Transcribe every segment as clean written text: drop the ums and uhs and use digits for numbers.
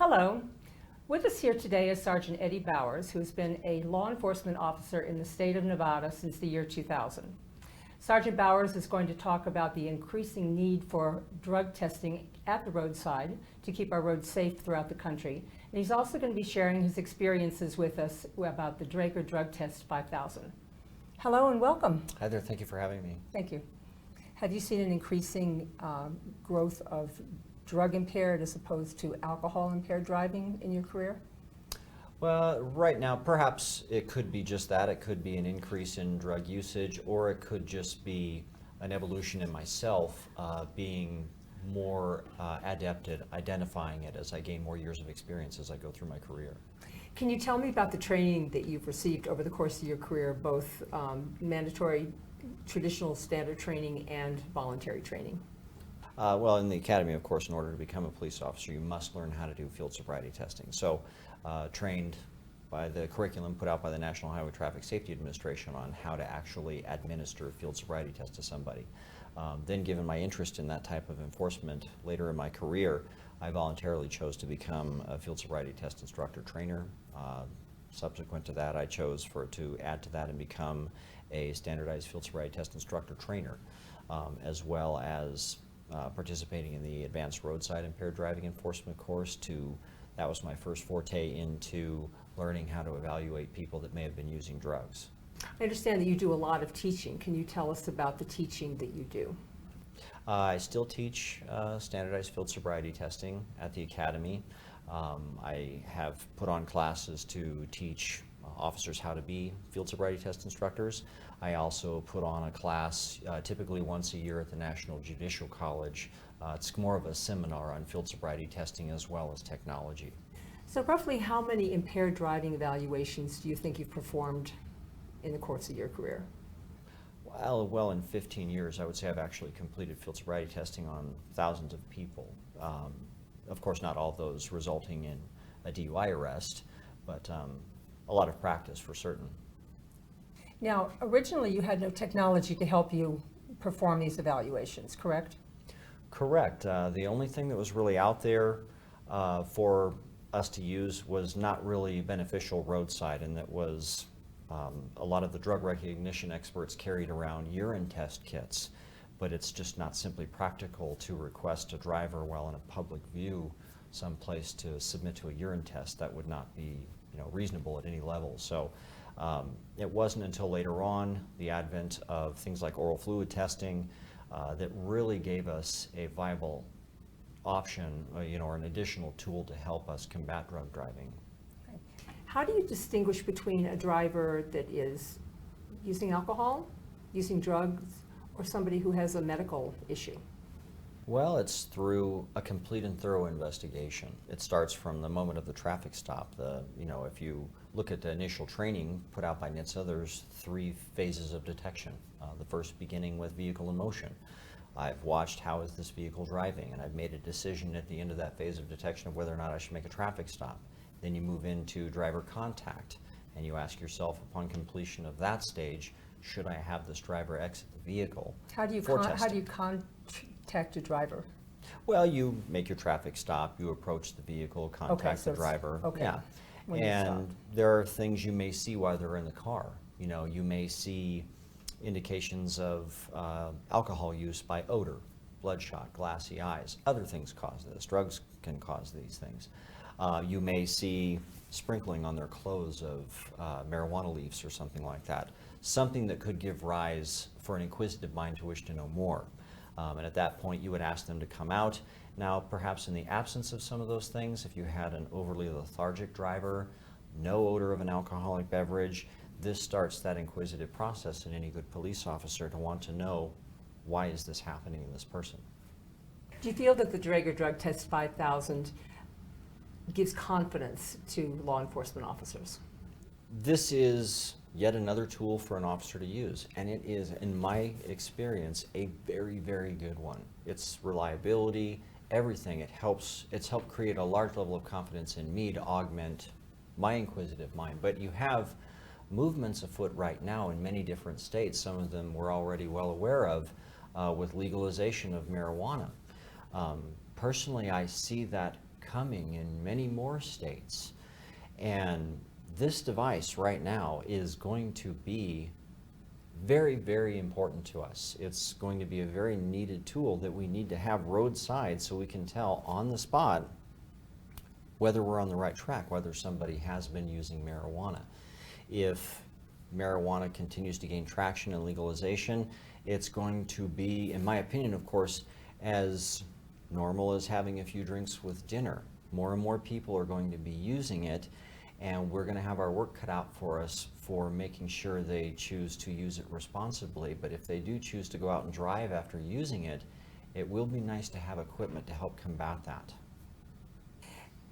Hello. With us here today is Sergeant Eddie Bowers, who's been a law enforcement officer in the state of Nevada since the year 2000. Sergeant Bowers is going to talk about the increasing need for drug testing at the roadside to keep our roads safe throughout the country. And he's also going to be sharing his experiences with us about the Draeger Drug Test 5000. Hello and welcome. Hi there, thank you for having me. Thank you. Have you seen an increasing growth of drug impaired as opposed to alcohol impaired driving in your career? Well, right now, perhaps it could be just that. It could be an increase in drug usage, or it could just be an evolution in myself being more adept at identifying it as I gain more years of experience as I go through my career. Can you tell me about the training that you've received over the course of your career, both mandatory, traditional standard training and voluntary training? Well, in the academy, of course, in order to become a police officer, you must learn how to do field sobriety testing. So, trained by the curriculum put out by the National Highway Traffic Safety Administration on how to actually administer a field sobriety test to somebody. Then, given my interest in that type of enforcement later in my career, I voluntarily chose to become a field sobriety test instructor trainer. Subsequent to that, I chose to add to that and become a standardized field sobriety test instructor trainer, as well as participating in the advanced roadside impaired driving enforcement course. That was my first forte into learning how to evaluate people that may have been using drugs. I understand that you do a lot of teaching. Can you tell us about the teaching that you do? I still teach standardized field sobriety testing at the academy. I have put on classes to teach officers how to be field sobriety test instructors. I also put on a class typically once a year at the National Judicial College. It's more of a seminar on field sobriety testing as well as technology. So roughly how many impaired driving evaluations do you think you've performed in the course of your career? Well, in 15 years, I would say I've actually completed field sobriety testing on thousands of people. Of course, not all of those resulting in a DUI arrest, but a lot of practice for certain. Now, originally you had no technology to help you perform these evaluations, correct? Correct. The only thing that was really out there for us to use was not really beneficial roadside, and that was a lot of the drug recognition experts carried around urine test kits, but it's just not simply practical to request a driver while in a public view someplace to submit to a urine test. That would not be reasonable at any level. So it wasn't until later on, the advent of things like oral fluid testing, that really gave us a viable option, or an additional tool to help us combat drug driving. Okay. How do you distinguish between a driver that is using alcohol, using drugs, or somebody who has a medical issue? Well, it's through a complete and thorough investigation. It starts from the moment of the traffic stop. If you look at the initial training put out by NHTSA, there's 3 phases of detection. The first beginning with vehicle in motion. I've watched how is this vehicle driving, and I've made a decision at the end of that phase of detection of whether or not I should make a traffic stop. Then you move into driver contact, and you ask yourself upon completion of that stage, should I have this driver exit the vehicle? How do you contact a driver? Well, you make your traffic stop, you approach the vehicle, contact the driver. Okay. Yeah. And there are things you may see while they're in the car. You may see indications of alcohol use by odor, bloodshot, glassy eyes. Other things cause this. Drugs can cause these things. You may see sprinkling on their clothes of marijuana leaves or something like that. Something that could give rise for an inquisitive mind to wish to know more. And at that point, you would ask them to come out. Now, perhaps in the absence of some of those things, if you had an overly lethargic driver, no odor of an alcoholic beverage, this starts that inquisitive process in any good police officer to want to know, why is this happening in this person? Do you feel that the Draeger Drug Test 5000 gives confidence to law enforcement officers? This is yet another tool for an officer to use, and it is, in my experience, a very, very good one. Its reliability, everything, it's helped create a large level of confidence in me to augment my inquisitive mind. But you have movements afoot right now in many different states, some of them we're already well aware of, with legalization of marijuana. Personally, I see that coming in many more states. And this device right now is going to be very, very important to us. It's going to be a very needed tool that we need to have roadside so we can tell on the spot whether we're on the right track, whether somebody has been using marijuana. If marijuana continues to gain traction and legalization, it's going to be, in my opinion, of course, as normal as having a few drinks with dinner. More and more people are going to be using it, and we're going to have our work cut out for us for making sure they choose to use it responsibly. But if they do choose to go out and drive after using it, it will be nice to have equipment to help combat that.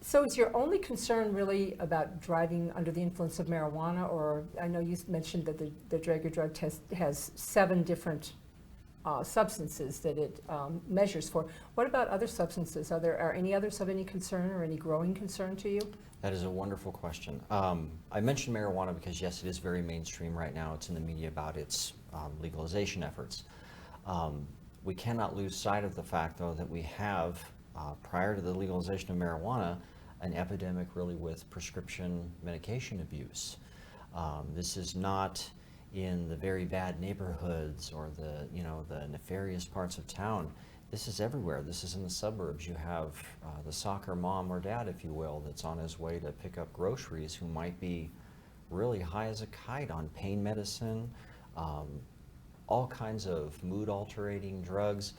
So is your only concern really about driving under the influence of marijuana? Or I know you mentioned that the Draeger drug test has 7 different substances that it measures for. What about other substances? Are any others of any concern or any growing concern to you? That is a wonderful question. I mentioned marijuana because, yes, it is very mainstream right now. It's in the media about its legalization efforts. We cannot lose sight of the fact, though, that we have, prior to the legalization of marijuana, an epidemic really with prescription medication abuse. This is not in the very bad neighborhoods or the nefarious parts of town. This is everywhere. This is in the suburbs. You have the soccer mom or dad, if you will, that's on his way to pick up groceries who might be really high as a kite on pain medicine, all kinds of mood altering drugs.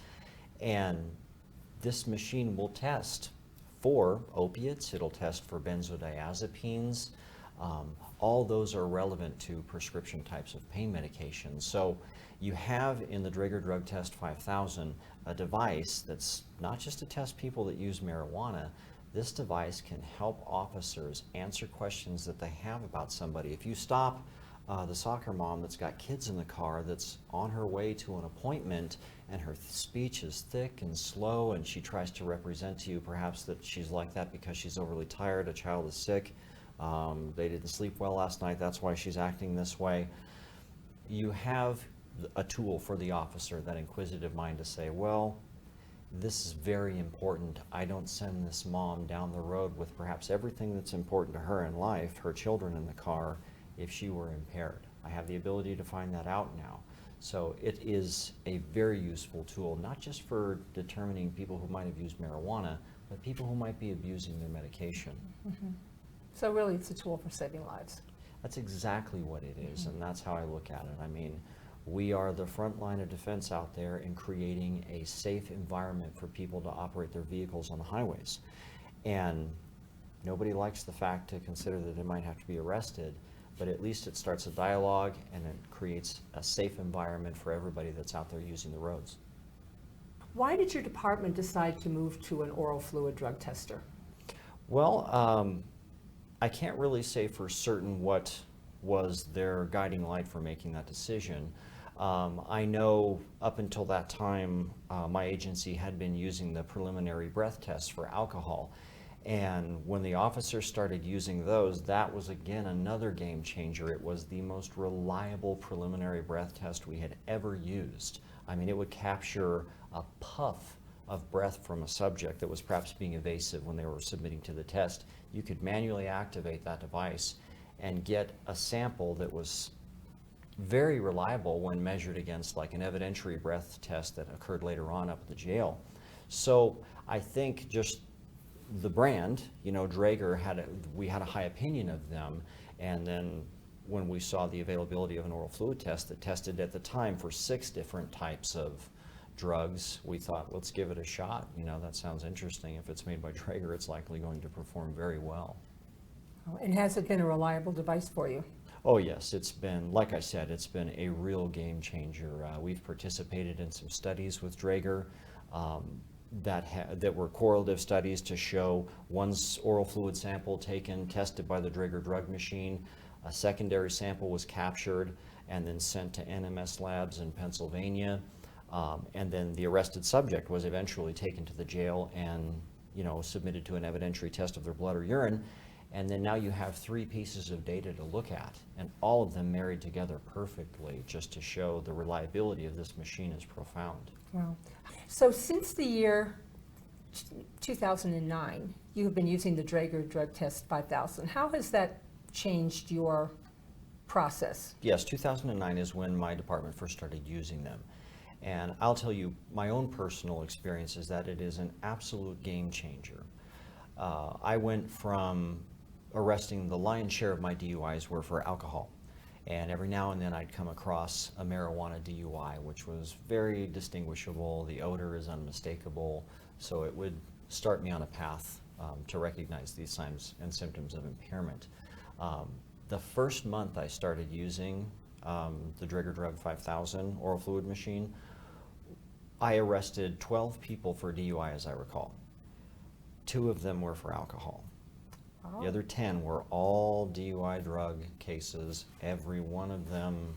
And this machine will test for opiates, it'll test for benzodiazepines. All those are relevant to prescription types of pain medications. So you have in the Draeger Drug Test 5000 a device that's not just to test people that use marijuana. This device can help officers answer questions that they have about somebody. If you stop the soccer mom that's got kids in the car that's on her way to an appointment and her speech is thick and slow and she tries to represent to you perhaps that she's like that because she's overly tired, a child is sick, they didn't sleep well last night, that's why she's acting this way. You have a tool for the officer, that inquisitive mind, to say, well, this is very important. I don't send this mom down the road with perhaps everything that's important to her in life, her children in the car, if she were impaired. I have the ability to find that out now. So it is a very useful tool, not just for determining people who might have used marijuana, but people who might be abusing their medication. Mm-hmm. So really it's a tool for saving lives. That's exactly what it is, and that's how I look at it. I mean, we are the front line of defense out there in creating a safe environment for people to operate their vehicles on the highways. And nobody likes the fact to consider that they might have to be arrested, but at least it starts a dialogue and it creates a safe environment for everybody that's out there using the roads. Why did your department decide to move to an oral fluid drug tester? Well, I can't really say for certain what was their guiding light for making that decision. I know up until that time, my agency had been using the preliminary breath tests for alcohol. And when the officers started using those, that was again another game changer. It was the most reliable preliminary breath test we had ever used. I mean, it would capture a puff of breath from a subject that was perhaps being evasive when they were submitting to the test. You could manually activate that device and get a sample that was very reliable when measured against like an evidentiary breath test that occurred later on up at the jail. So I think just the brand, Draeger, we had a high opinion of them, and then when we saw the availability of an oral fluid test that tested at the time for 6 different types of drugs, we thought, let's give it a shot. That sounds interesting. If it's made by Draeger, it's likely going to perform very well. And has it been a reliable device for you? Oh yes, it's been, like I said, it's been a real game changer. We've participated in some studies with Draeger that were correlative studies to show one oral fluid sample taken, tested by the Draeger drug machine, a secondary sample was captured and then sent to NMS labs in Pennsylvania, and then the arrested subject was eventually taken to the jail and submitted to an evidentiary test of their blood or urine. And then now you have 3 pieces of data to look at, and all of them married together perfectly just to show the reliability of this machine is profound. Wow. So since the year 2009, You have been using the Draeger Drug Test 5000. How has that changed your process? Yes, 2009 is when my department first started using them. And I'll tell you, my own personal experience is that it is an absolute game changer. I went from arresting, the lion's share of my DUIs were for alcohol. And every now and then I'd come across a marijuana DUI, which was very distinguishable. The odor is unmistakable. So it would start me on a path to recognize these signs and symptoms of impairment. The first month I started using the Draeger Drug 5000 oral fluid machine, I arrested 12 people for DUI, as I recall. 2 of them were for alcohol. Wow. The other 10 were all DUI drug cases, every one of them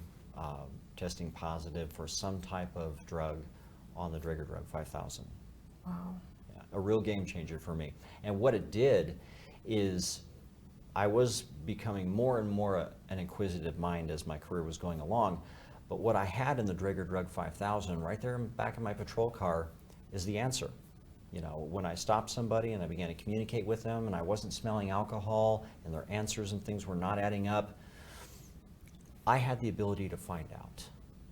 testing positive for some type of drug on the Draeger Drug 5000. Wow. Yeah, a real game changer for me. And what it did is I was becoming more and more an inquisitive mind as my career was going along. But what I had in the Draeger Drug 5000 right there in the back of my patrol car is the answer. You know, when I stopped somebody and I began to communicate with them and I wasn't smelling alcohol and their answers and things were not adding up, I had the ability to find out.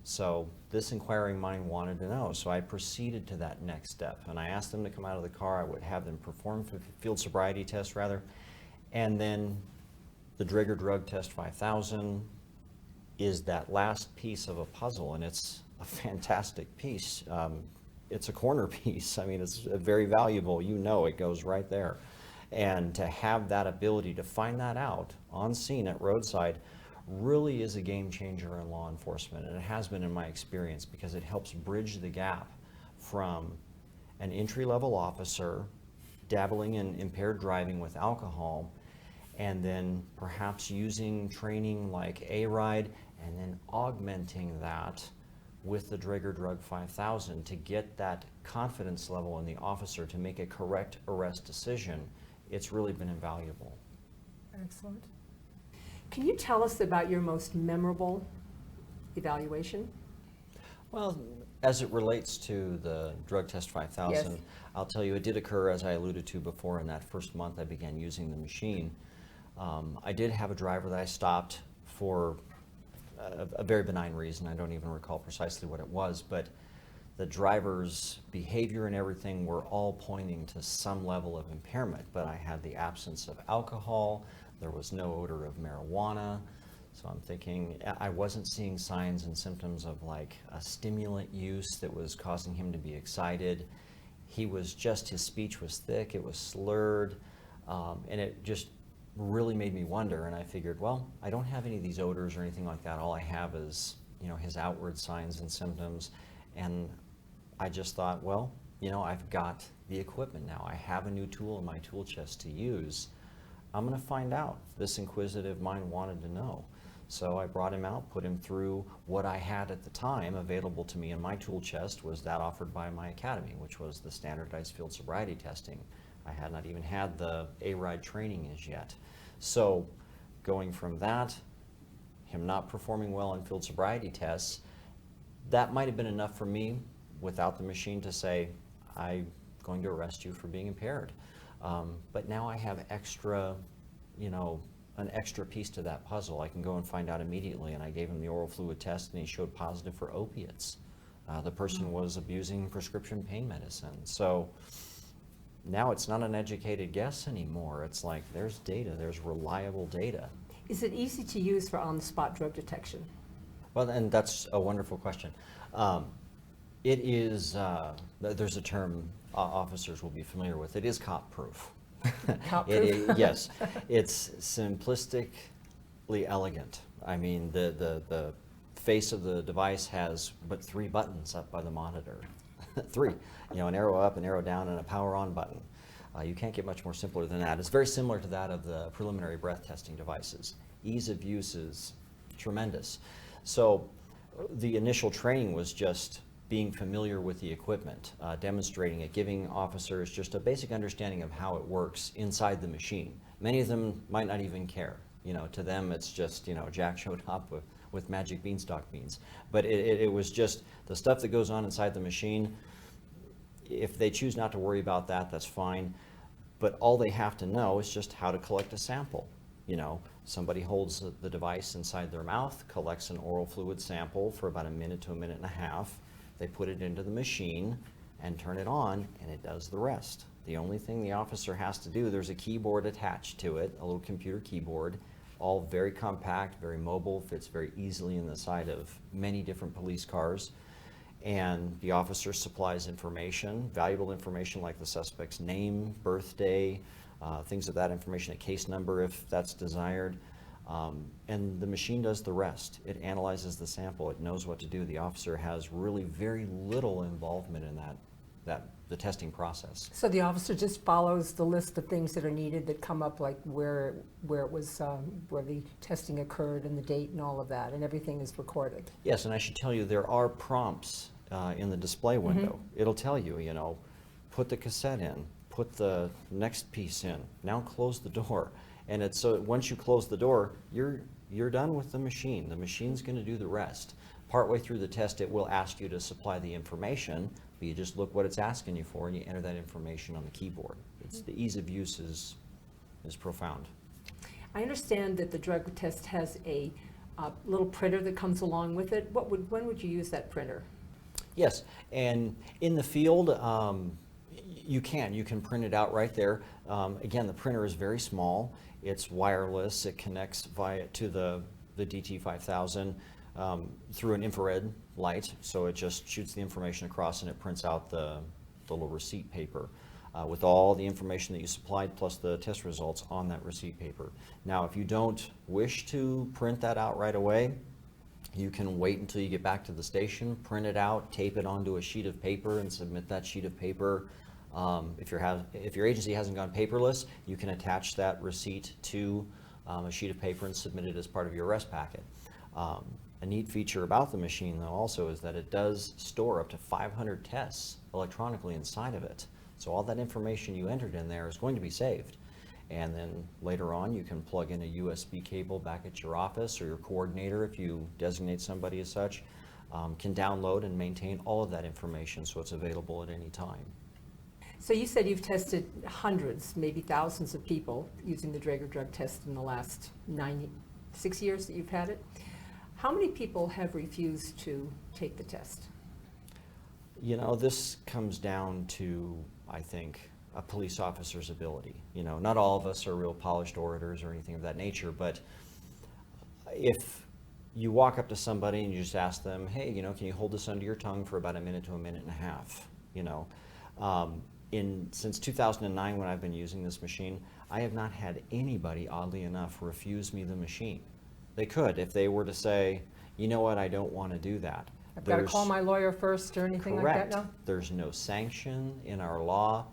So this inquiring mind wanted to know. So I proceeded to that next step and I asked them to come out of the car. I would have them perform field sobriety tests rather. And then the Draeger Drug Test 5000 is that last piece of a puzzle, and it's a fantastic piece. It's a corner piece. I mean, it's very valuable. You know, it goes right there. And to have that ability to find that out on scene at roadside really is a game changer in law enforcement, and it has been in my experience because it helps bridge the gap from an entry-level officer dabbling in impaired driving with alcohol, and then perhaps using training like A-RIDE, and then augmenting that with the Draeger Drug 5000 to get that confidence level in the officer to make a correct arrest decision. It's really been invaluable. Excellent. Can you tell us about your most memorable evaluation? Well, as it relates to the Drug Test 5000, Yes. I'll tell you it did occur, as I alluded to before, in that first month I began using the machine. I did have a driver that I stopped for a very benign reason. I don't even recall precisely what it was, but the driver's behavior and everything were all pointing to some level of impairment, but I had the absence of alcohol, there was no odor of marijuana, so I'm thinking I wasn't seeing signs and symptoms of like a stimulant use that was causing him to be excited. He was just, his speech was thick, it was slurred, and it just really made me wonder, and I figured, well, I don't have any of these odors or anything like that. All I have is, you know, his outward signs and symptoms, and I just thought, well, you know, I've got the equipment now. I have a new tool in my tool chest to use. I'm going to find out. This inquisitive mind wanted to know. So I brought him out, put him through what I had at the time available to me in my tool chest was that offered by my academy, which was the standardized field sobriety testing. I had not even had the A-RIDE training as yet. So going from that, him not performing well on field sobriety tests, that might have been enough for me without the machine to say, I'm going to arrest you for being impaired. But now I have extra, you know, an extra piece to that puzzle. I can go and find out immediately, and I gave him the oral fluid test and he showed positive for opiates. The person was abusing prescription pain medicine. So now it's not an educated guess anymore. It's like there's data, there's reliable data. Is it easy to use for on-the-spot drug detection? Well, and that's a wonderful question. It is, there's a term officers will be familiar with. It is cop-proof. Cop-proof? Yes. It's simplistically elegant. I mean, the face of the device has but 3 buttons up by the monitor. 3, you know, an arrow up, an arrow down, and a power on button. You can't get much more simpler than that. It's very similar to that of the preliminary breath testing devices. Ease of use is tremendous. So the initial training was just being familiar with the equipment, demonstrating it, giving officers just a basic understanding of how it works inside the machine. Many of them might not even care. You know, to them it's just, you know, Jack showed up with magic beanstalk beans. But it was just the stuff that goes on inside the machine. If they choose not to worry about that, that's fine. but all they have to know is just how to collect a sample. You know, somebody holds the device inside their mouth, collects an oral fluid sample for about a minute to a minute and a half. They put it into the machine and turn it on, and it does the rest. The only thing the officer has to do, there's a keyboard attached to it, a little computer keyboard, all very compact, very mobile, fits very easily in the side of many different police cars. And the officer supplies information, valuable information like the suspect's name, birthday, things of that information, a case number if that's desired. And the machine does the rest. It analyzes the sample. It knows what to do. The officer has really very little involvement in the testing process. So the officer just follows the list of things that are needed that come up, like where it was, where the testing occurred and the date and all of that, and everything is recorded. Yes, and I should tell you, there are prompts in the display window. It'll tell you, you know, put the cassette in, put the next piece in, now close the door. And it's so once you close the door, you're done with the machine. The machine's going to do the rest. Partway through the test, it will ask you to supply the information, but you just look what it's asking you for and you enter that information on the keyboard. It's the ease of use is profound. I understand that the drug test has a little printer that comes along with it. When would you use that printer? Yes, and in the field, you can print it out right there. Again, the printer is very small. It's wireless. It connects to the DT5000 through an infrared light. So it just shoots the information across and it prints out the little receipt paper with all the information that you supplied plus the test results on that receipt paper. Now, if you don't wish to print that out right away, you can wait until you get back to the station, print it out, tape it onto a sheet of paper and submit that sheet of paper. If your agency hasn't gone paperless, you can attach that receipt to a sheet of paper and submit it as part of your arrest packet. A neat feature about the machine, though, also is that it does store up to 500 tests electronically inside of it. So all that information you entered in there is going to be saved. And then later on, you can plug in a USB cable back at your office, or your coordinator, if you designate somebody as such, can download and maintain all of that information so it's available at any time. So you said you've tested hundreds, maybe thousands of people using the Draeger drug test in the last 6 years that you've had it. How many people have refused to take the test? You know, this comes down to, I think, a police officer's ability. You know, not all of us are real polished orators or anything of that nature, but if you walk up to somebody and you just ask them, hey, you know, can you hold this under your tongue for about a minute to a minute and a half? You know, since 2009, when I've been using this machine, I have not had anybody, oddly enough, refuse me the machine. They could if they were to say, you know what, I don't want to do that. I've got to call my lawyer first or anything like that now? There's no sanction in our law.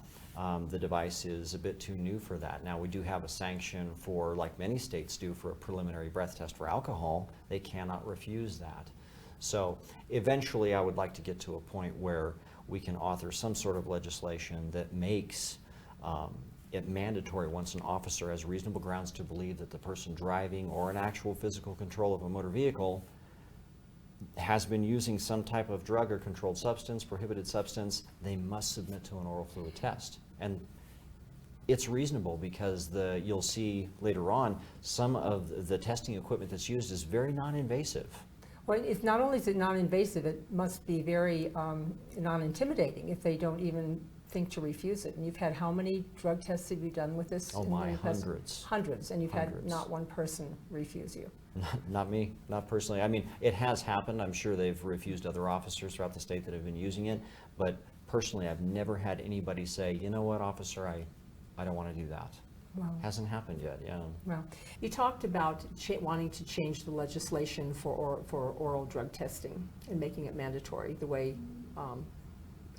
The device is a bit too new for that. Now, we do have a sanction for, like many states do, for a preliminary breath test for alcohol. They cannot refuse that. So eventually I would like to get to a point where we can author some sort of legislation that makes it mandatory once an officer has reasonable grounds to believe that the person driving or in actual physical control of a motor vehicle has been using some type of drug or controlled substance, prohibited substance. They must submit to an oral fluid test. And it's reasonable because you'll see later on some of the testing equipment that's used is very non-invasive. Well, it's not only is it non-invasive, it must be very non-intimidating if they don't even think to refuse it. And you've had how many drug tests have you done with this? Oh my, hundreds. Hundreds, and you've Hundreds. had not one person refuse you. Not me, not personally. I mean, it has happened. I'm sure they've refused other officers throughout the state that have been using it, but personally, I've never had anybody say, you know what, officer, I don't want to do that. Wow. Hasn't happened yet, yeah. Well, you talked about wanting to change the legislation for oral drug testing and making it mandatory the way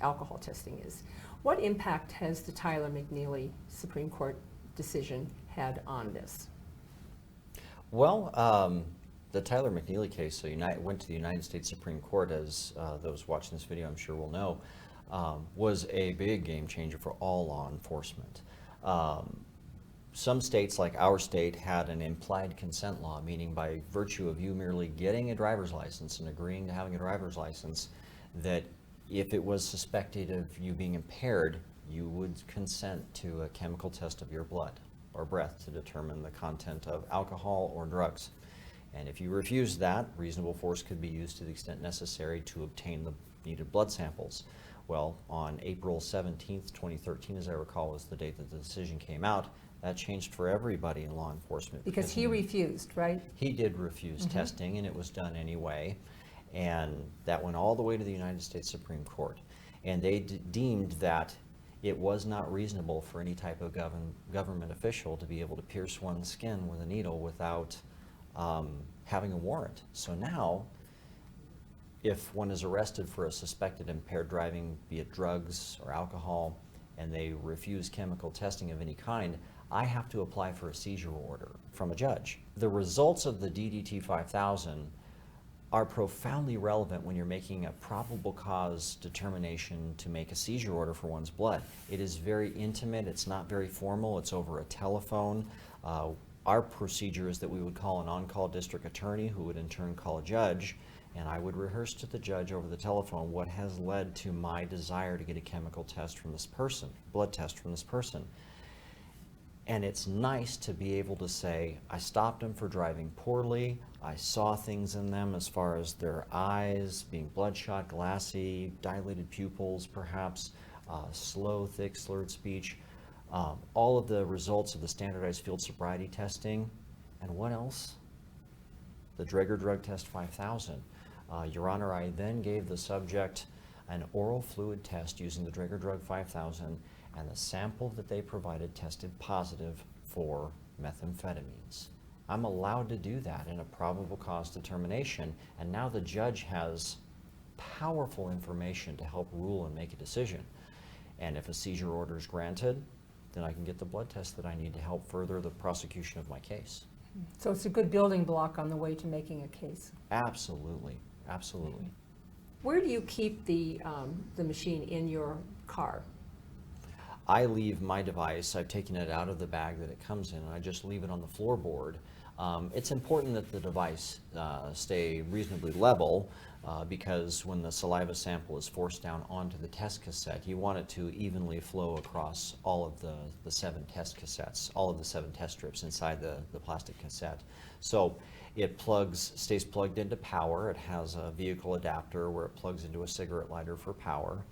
alcohol testing is. What impact has the Tyler McNeely Supreme Court decision had on this? Well, the Tyler McNeely case went to the United States Supreme Court, as those watching this video I'm sure will know, was a big game changer for all law enforcement. Some states, like our state, had an implied consent law, meaning by virtue of you merely getting a driver's license and agreeing to having a driver's license, that if it was suspected of you being impaired, you would consent to a chemical test of your blood or breath to determine the content of alcohol or drugs. And if you refuse that, reasonable force could be used to the extent necessary to obtain the needed blood samples. Well, on April 17th, 2013, as I recall, was the date that the decision came out. That changed for everybody in law enforcement. Because he refused, right? He did refuse testing, and it was done anyway. And that went all the way to the United States Supreme Court. And they deemed that it was not reasonable for any type of government official to be able to pierce one's skin with a needle without having a warrant. So now, if one is arrested for a suspected impaired driving, be it drugs or alcohol, and they refuse chemical testing of any kind, I have to apply for a seizure order from a judge. The results of the DDT 5000 are profoundly relevant when you're making a probable cause determination to make a seizure order for one's blood. It is very intimate, it's not very formal, it's over a telephone. Our procedure is that we would call an on-call district attorney who would in turn call a judge, and I would rehearse to the judge over the telephone what has led to my desire to get a chemical test from this person, blood test from this person. And it's nice to be able to say, I stopped them for driving poorly, I saw things in them as far as their eyes being bloodshot, glassy, dilated pupils perhaps, slow, thick, slurred speech, all of the results of the standardized field sobriety testing, and what else? The Draeger Drug Test 5000. Your Honor, I then gave the subject an oral fluid test using the Draeger Drug 5000, and the sample that they provided tested positive for methamphetamines. I'm allowed to do that in a probable cause determination, and now the judge has powerful information to help rule and make a decision. And if a seizure order is granted, then I can get the blood test that I need to help further the prosecution of my case. So it's a good building block on the way to making a case. Absolutely, absolutely. Where do you keep the machine in your car? I leave my device, I've taken it out of the bag that it comes in, and I just leave it on the floorboard. It's important that the device stay reasonably level because when the saliva sample is forced down onto the test cassette, you want it to evenly flow across all of the 7 test cassettes, all of the 7 test strips inside the plastic cassette. So it stays plugged into power. It has a vehicle adapter where it plugs into a cigarette lighter for power.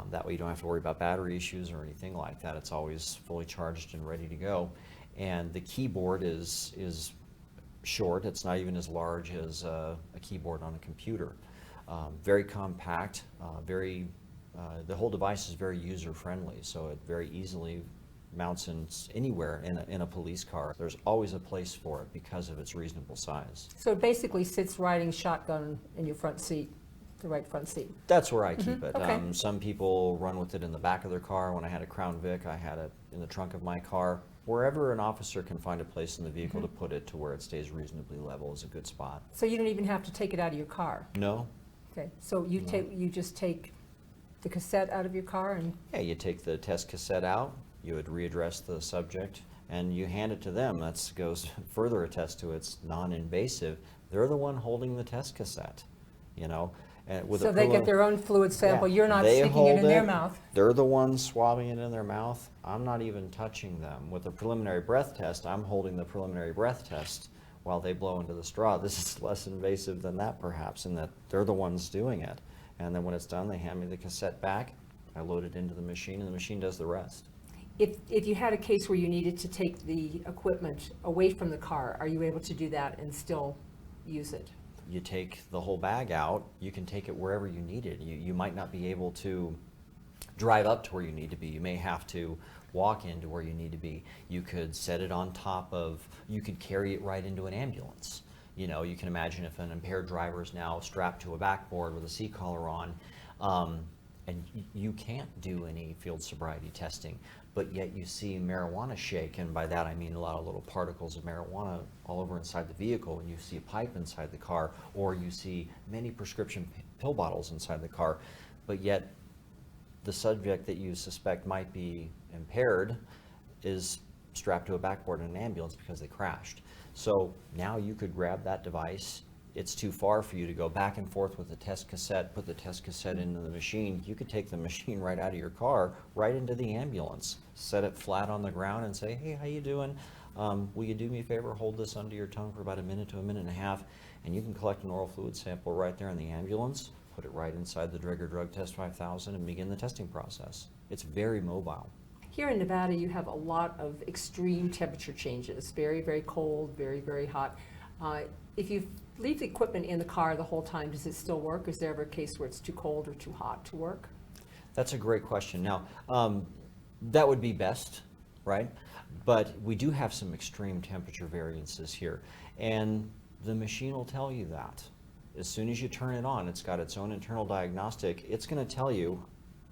That way you don't have to worry about battery issues or anything like that. It's always fully charged and ready to go. And the keyboard is short. It's not even as large as a keyboard on a computer. Very compact, the whole device is very user-friendly, so it very easily mounts in anywhere in a police car. There's always a place for it because of its reasonable size. So it basically sits riding shotgun in your front seat, the right front seat. That's where I keep it. Okay. Some people run with it in the back of their car. When I had a Crown Vic, I had it in the trunk of my car. Wherever an officer can find a place in the vehicle to put it to where it stays reasonably level is a good spot. So you don't even have to take it out of your car? No. Okay, so you just take the cassette out of your car and... Yeah, you take the test cassette out, you would readdress the subject, and you hand it to them. That goes further attest to it's non-invasive. They're the one holding the test cassette, you know. So they get their own fluid sample, Yeah, you're not they sticking it hold in their mouth? They're the ones swabbing it in their mouth. I'm not even touching them. With the preliminary breath test, I'm holding the preliminary breath test while they blow into the straw. This is less invasive than that perhaps, in that they're the ones doing it. And then when it's done, they hand me the cassette back, I load it into the machine, and the machine does the rest. If you had a case where you needed to take the equipment away from the car, are you able to do that and still use it? You take the whole bag out, you can take it wherever you need it. You might not be able to drive up to where you need to be. You may have to walk into where you need to be. You could set it on top of, you could carry it right into an ambulance. You know, you can imagine if an impaired driver is now strapped to a backboard with a seat collar on, and you can't do any field sobriety testing, but yet you see marijuana shake, and by that I mean a lot of little particles of marijuana all over inside the vehicle, and you see a pipe inside the car, or you see many prescription pill bottles inside the car, but yet the subject that you suspect might be impaired is strapped to a backboard in an ambulance because they crashed. So now you could grab that device, it's too far for you to go back and forth with the test cassette, put the test cassette into the machine, you could take the machine right out of your car, right into the ambulance, set it flat on the ground and say, hey, how you doing? Will you do me a favor, hold this under your tongue for about a minute to a minute and a half, and you can collect an oral fluid sample right there in the ambulance, put it right inside the Draeger Drug Test 5000 and begin the testing process. It's very mobile. Here in Nevada, you have a lot of extreme temperature changes, very, very cold, very, very hot. If you leave the equipment in the car the whole time, does it still work? Is there ever a case where it's too cold or too hot to work? That's a great question. Now, that would be best, right? But we do have some extreme temperature variances here, and the machine will tell you that. As soon as you turn it on, it's got its own internal diagnostic. It's going to tell you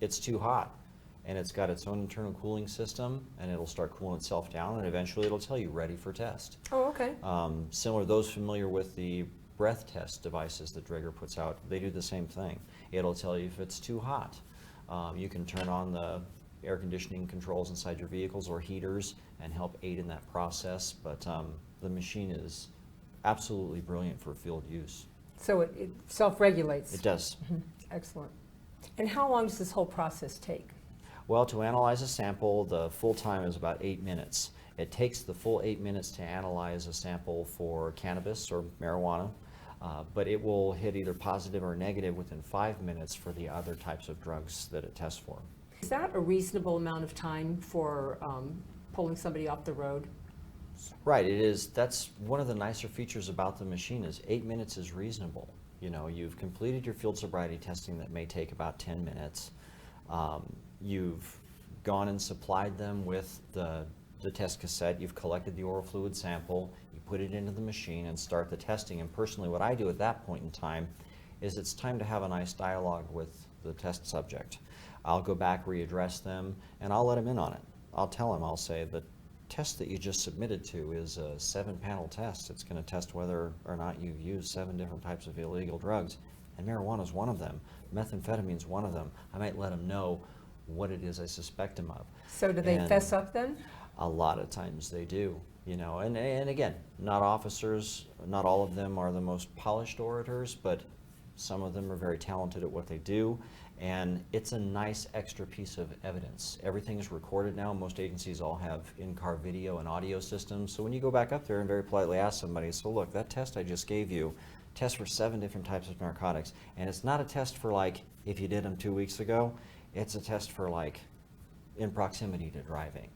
it's too hot, and it's got its own internal cooling system, and it'll start cooling itself down, and eventually it'll tell you ready for test. Oh, okay. Similar, those familiar with the breath test devices that Draeger puts out, they do the same thing. It'll tell you if it's too hot. You can turn on the air conditioning controls inside your vehicles or heaters and help aid in that process, but the machine is absolutely brilliant for field use. So it self-regulates? It does. Excellent. And how long does this whole process take? Well, to analyze a sample, the full time is about 8 minutes. It takes the full 8 minutes to analyze a sample for cannabis or marijuana, but it will hit either positive or negative within 5 minutes for the other types of drugs that it tests for. Is that a reasonable amount of time for pulling somebody off the road? Right, it is. That's one of the nicer features about the machine is 8 minutes is reasonable. You know, you've completed your field sobriety testing that may take about 10 minutes. You've gone and supplied them with the test cassette. You've collected the oral fluid sample. You put it into the machine and start the testing. And personally, what I do at that point in time is it's time to have a nice dialogue with the test subject. I'll go back, readdress them, and I'll let them in on it. I'll tell them, I'll say, the test that you just submitted to is a 7-panel test. It's going to test whether or not you've used 7 different types of illegal drugs, and marijuana is one of them. Methamphetamine is one of them. I might let them know what it is I suspect them of. So do they And fess up then? a lot of times they do, you know, and again, not officers, not all of them are the most polished orators, but some of them are very talented at what they do, and it's a nice extra piece of evidence. Everything is recorded now. Most agencies all have in-car video and audio systems, so when you go back up there and very politely ask somebody, so look, that test I just gave you, test for 7 different types of narcotics, and it's not a test for like, if you did them 2 weeks ago, it's a test for like, in proximity to driving.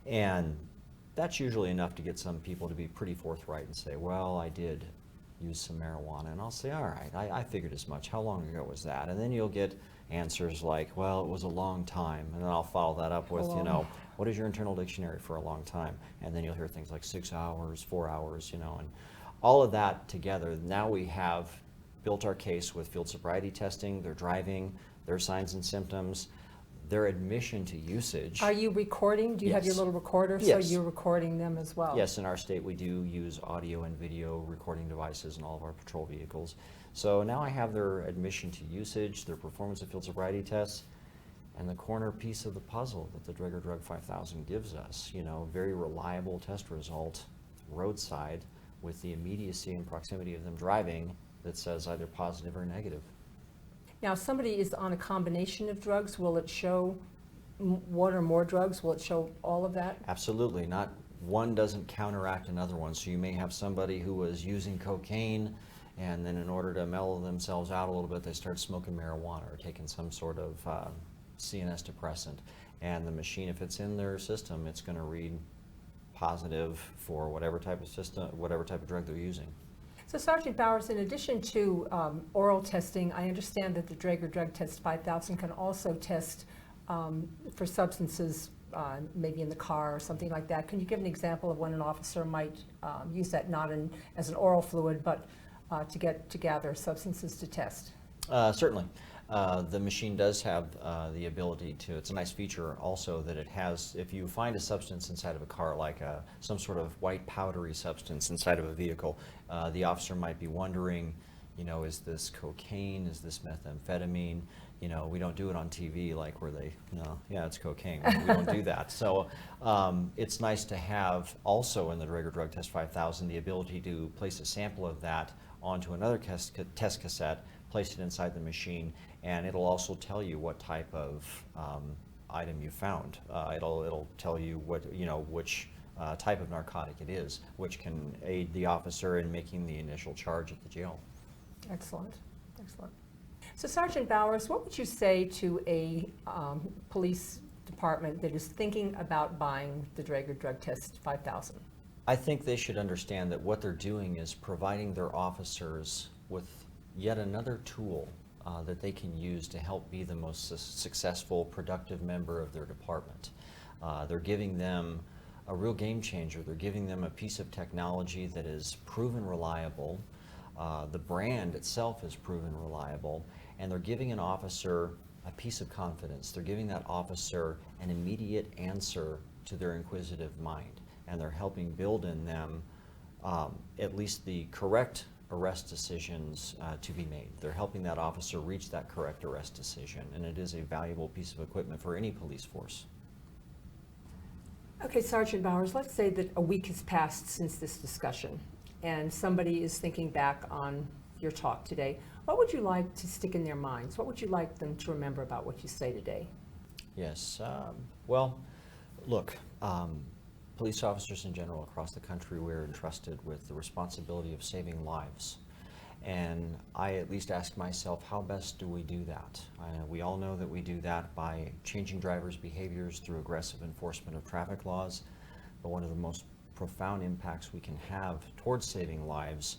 And that's usually enough to get some people to be pretty forthright and say, well, I did use some marijuana. And I'll say, all right, I figured as much. How long ago was that? And then you'll get answers like, well, it was a long time. And then I'll follow that up with, you know, what is your internal dictionary for a long time? And then you'll hear things like 6 hours, 4 hours, you know, and all of that together. Now we have built our case with field sobriety testing, their driving, their signs and symptoms, their admission to usage. Are you recording? Do you have your Yes. little recorder? Yes. So you're recording them as well? Yes, in our state we do use audio and video recording devices in all of our patrol vehicles. So now I have their admission to usage, their performance of field sobriety tests, and the corner piece of the puzzle that the Draeger Drug 5000 gives us. You know, very reliable test result, roadside, with the immediacy and proximity of them driving that says either positive or negative. Now, if somebody is on a combination of drugs, will it show one or more drugs? Will it show all of that? Absolutely. Not one doesn't counteract another one. So you may have somebody who was using cocaine, and then in order to mellow themselves out a little bit, they start smoking marijuana or taking some sort of CNS depressant. And the machine, if it's in their system, it's going to read positive for whatever type of system, whatever type of drug they're using. So Sergeant Bowers, in addition to oral testing, I understand that the Draeger Drug Test 5000 can also test for substances, maybe in the car or something like that. Can you give an example of when an officer might use that, not as an oral fluid, but to gather substances to test? Certainly. The machine does have the ability to, it's a nice feature also that it has, if you find a substance inside of a car, like some sort of white powdery substance inside of a vehicle, the officer might be wondering, you know, is this cocaine, is this methamphetamine? You know, we don't do it on TV like where they, no, yeah, it's cocaine. We don't do that. So it's nice to have also in the Draeger Drug Test 5000 the ability to place a sample of that onto another test cassette, place it inside the machine, and it'll also tell you what type of item you found. It'll tell you which type of narcotic it is, which can aid the officer in making the initial charge at the jail. Excellent, excellent. So Sergeant Bowers, what would you say to a police department that is thinking about buying the Draeger Drug Test 5000? I think they should understand that what they're doing is providing their officers with yet another tool that they can use to help be the most successful, productive member of their department. They're giving them a real game changer. They're giving them a piece of technology that is proven reliable. The brand itself is proven reliable, and they're giving an officer a piece of confidence. They're giving that officer an immediate answer to their inquisitive mind, and they're helping build in them at least the correct arrest decisions to be made. They're helping that officer reach that correct arrest decision, and it is a valuable piece of equipment for any police force. Okay, Sergeant Bowers, let's say that a week has passed since this discussion, and somebody is thinking back on your talk today. What would you like to stick in their minds? What would you like them to remember about what you say today? Yes, well, look, police officers in general across the country, we're entrusted with the responsibility of saving lives. And I at least ask myself, how best do we do that? We all know that we do that by changing drivers' behaviors through aggressive enforcement of traffic laws. But one of the most profound impacts we can have towards saving lives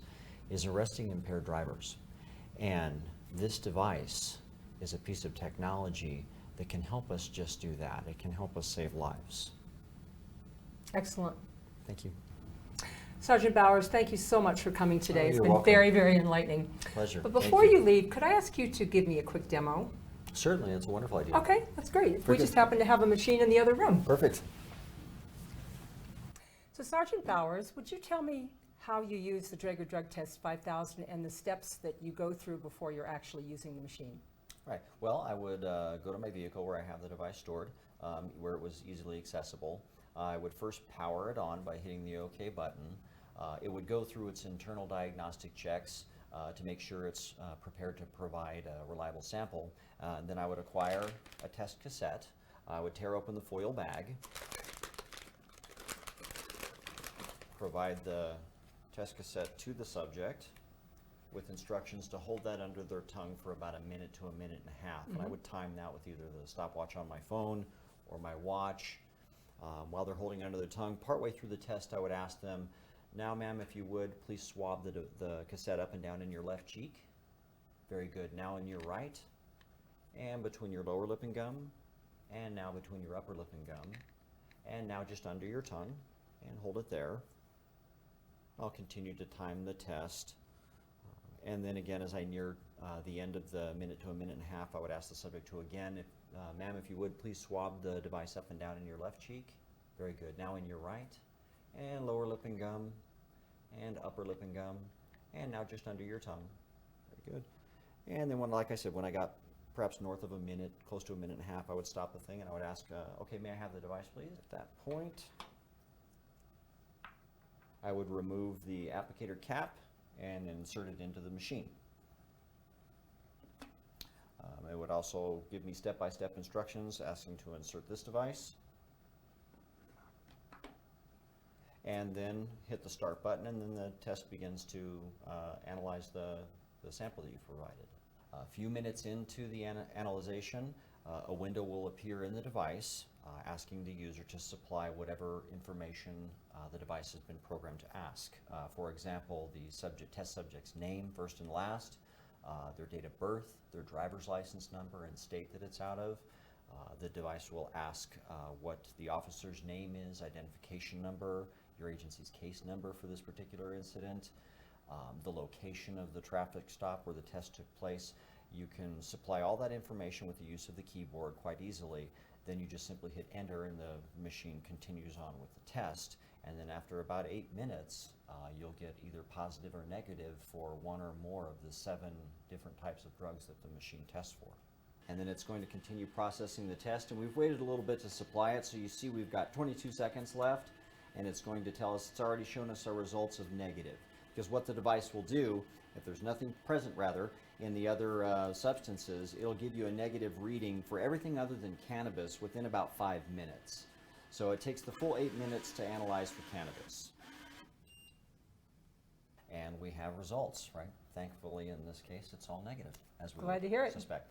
is arresting impaired drivers. And this device is a piece of technology that can help us just do that. It can help us save lives. Excellent. Thank you. Sergeant Bowers, thank you so much for coming today. Oh, It's you're been welcome. very, very enlightening. Pleasure. But Thank before you leave, could I ask you to give me a quick demo? Certainly, it's a wonderful idea. Okay, that's great. We Very just good. happen to have a machine in the other room. Perfect. So Sergeant Bowers, would you tell me how you use the Draeger Drug Test 5000 and the steps that you go through before you're actually using the machine? Right. Well, I would go to my vehicle where I have the device stored, where it was easily accessible. I would first power it on by hitting the OK button. It would go through its internal diagnostic checks to make sure it's prepared to provide a reliable sample. Then I would acquire a test cassette. I would tear open the foil bag, provide the test cassette to the subject with instructions to hold that under their tongue for about a minute to a minute and a half. And I would time that with either the stopwatch on my phone or my watch. While they're holding it under their tongue, partway through the test, I would ask them, "Now, ma'am, if you would, please swab the cassette up and down in your left cheek." Very good. Now in your right, and between your lower lip and gum, and now between your upper lip and gum, and now just under your tongue, and hold it there. I'll continue to time the test. And then again, as I near the end of the minute to a minute and a half, I would ask the subject to again, ma'am, if you would, please swab the device up and down in your left cheek. Very good. Now in your right, and lower lip and gum, and upper lip and gum, and now just under your tongue. Very good. And then like I said, when I got perhaps north of a minute, close to a minute and a half, I would stop the thing and I would ask, okay, may I have the device, please? At that point, I would remove the applicator cap and insert it into the machine. It would also give me step-by-step instructions asking to insert this device, and then hit the start button, and then the test begins to analyze the sample that you've provided. A few minutes into the analyzation, a window will appear in the device asking the user to supply whatever information the device has been programmed to ask. For example, the test subject's name, first and last, their date of birth, their driver's license number and state that it's out of. The device will ask what the officer's name is, identification number, your agency's case number for this particular incident, the location of the traffic stop where the test took place. You can supply all that information with the use of the keyboard quite easily. Then you just simply hit enter and the machine continues on with the test. And then after about 8 minutes, you'll get either positive or negative for one or more of the 7 different types of drugs that the machine tests for. And then it's going to continue processing the test, and we've waited a little bit to supply it, so you see we've got 22 seconds left, and it's going to tell us, it's already shown us our results of negative. Because what the device will do, if there's nothing present rather, in the other substances, it'll give you a negative reading for everything other than cannabis within about 5 minutes. So it takes the full 8 minutes to analyze for cannabis. And we have results, right? Thankfully, in this case, it's all negative, as we Glad to hear it. suspect.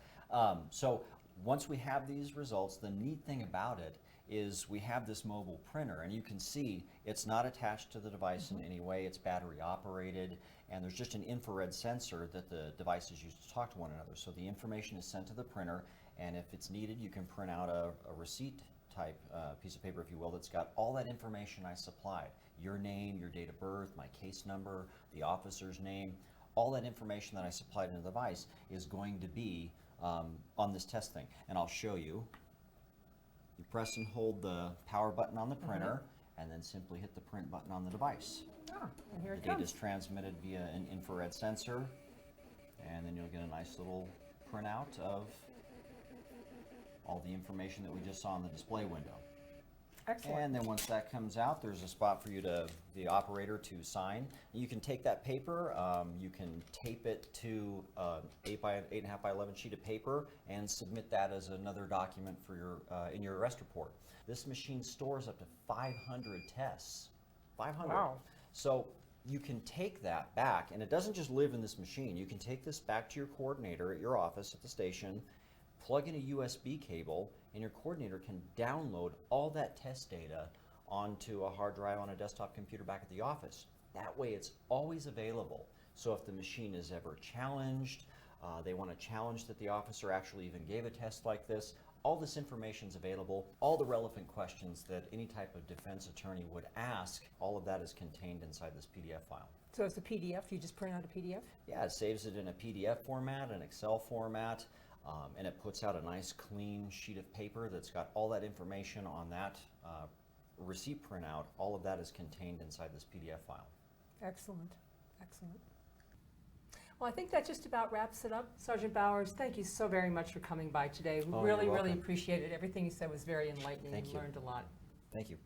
So once we have these results, the neat thing about it is we have this mobile printer, and you can see it's not attached to the device in any way. It's battery operated, and there's just an infrared sensor that the devices use to talk to one another. So the information is sent to the printer, and if it's needed, you can print out a receipt type piece of paper, if you will, that's got all that information I supplied. Your name, your date of birth, my case number, the officer's name, all that information that I supplied in the device is going to be on this test thing. And I'll show you. You press and hold the power button on the printer, and then simply hit the print button on the device. Ah, and here The it data comes. is transmitted via an infrared sensor, and then you'll get a nice little printout of all the information that we just saw in the display window. Excellent. And then once that comes out, there's a spot for you the operator to sign. You can take that paper, you can tape it to 8.5 by 11 sheet of paper and submit that as another document for your in your arrest report. This machine stores up to 500 tests. 500. Wow. So you can take that back, and it doesn't just live in this machine. You can take this back to your coordinator at your office at the station, plug in a USB cable, and your coordinator can download all that test data onto a hard drive on a desktop computer back at the office. That way it's always available. So if the machine is ever challenged, they want to challenge that the officer actually even gave a test like this, all this information is available. All the relevant questions that any type of defense attorney would ask, all of that is contained inside this PDF file. So it's a PDF, you just print out a PDF? Yeah, it saves it in a PDF format, an Excel format, and it puts out a nice clean sheet of paper that's got all that information on that receipt printout. All of that is contained inside this PDF file. Excellent, excellent. Well, I think that just about wraps it up. Sergeant Bowers, thank you so very much for coming by today. We Oh, really, you're really welcome. appreciate it. Everything you said was very enlightening. Thank We you. learned a lot. Thank you.